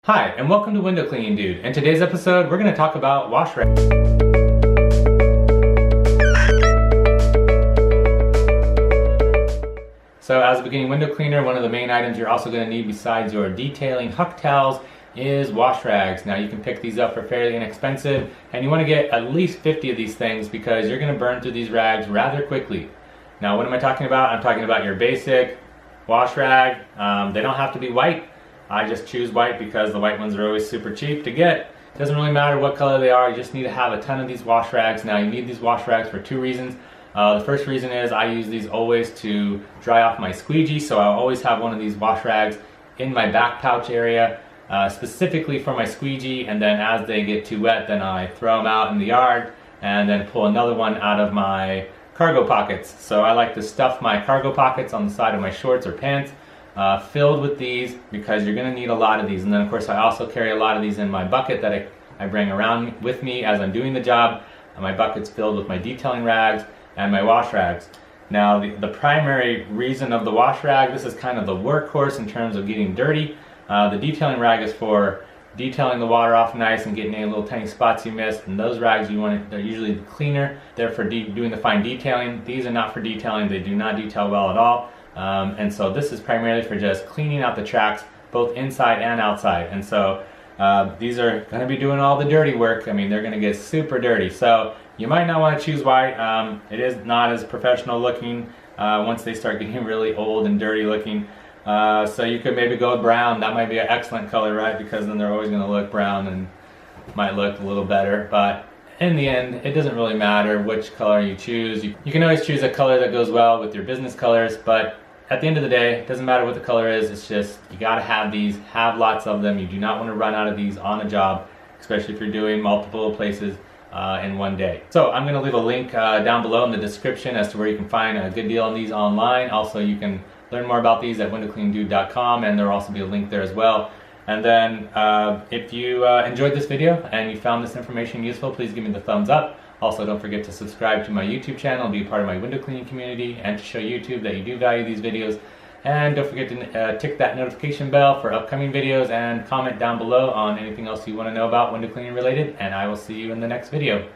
Hi, and welcome to Window Cleaning Dude. In today's episode, we're going to talk about wash rags. So as a beginning window cleaner, one of the main items you're also going to need besides your detailing huck towels is wash rags. Now you can pick these up for fairly inexpensive, and you want to get at least 50 of these things because you're going to burn through these rags rather quickly. Now what am I talking about? I'm talking about your basic wash rag. They don't have to be white. I just choose white because the white ones are always super cheap to get. It doesn't really matter what color they are, you just need to have a ton of these wash rags. Now you need these wash rags for two reasons. The first reason is I use these always to dry off my squeegee, so I'll always have one of these wash rags in my back pouch area, specifically for my squeegee, and then as they get too wet, then I throw them out in the yard and then pull another one out of my cargo pockets. So I like to stuff my cargo pockets on the side of my shorts or pants filled with these because you're going to need a lot of these. And then of course I also carry a lot of these in my bucket that I bring around with me as I'm doing the job. My bucket's filled with my detailing rags and my wash rags. Now the primary reason of the wash rag, this is kind of the workhorse in terms of getting dirty. The detailing rag is for detailing the water off nice and getting any little tiny spots you missed, and those rags they're usually cleaner. They're for doing the fine detailing. These are not for detailing. They do not detail well at all. And so this is primarily for just cleaning out the tracks both inside and outside. And so these are going to be doing all the dirty work. I mean, they're going to get super dirty. So you might not want to choose white. It is not as professional looking once they start getting really old and dirty looking. So you could maybe go with brown. That might be an excellent color, right? Because then they're always going to look brown and might look a little better. But in the end, it doesn't really matter which color you choose. You can always choose a color that goes well with your business colors, but at the end of the day, it doesn't matter what the color is. It's just you got to have these, have lots of them. You do not want to run out of these on a job, especially if you're doing multiple places in one day. So I'm going to leave a link down below in the description as to where you can find a good deal on these online. Also, you can learn more about these at windowcleaningdude.com, and there will also be a link there as well. And then if you enjoyed this video and you found this information useful, please give me the thumbs up. Also, don't forget to subscribe to my YouTube channel and be a part of my window cleaning community, and to show YouTube that you do value these videos. And don't forget to tick that notification bell for upcoming videos, and comment down below on anything else you want to know about window cleaning related, and I will see you in the next video.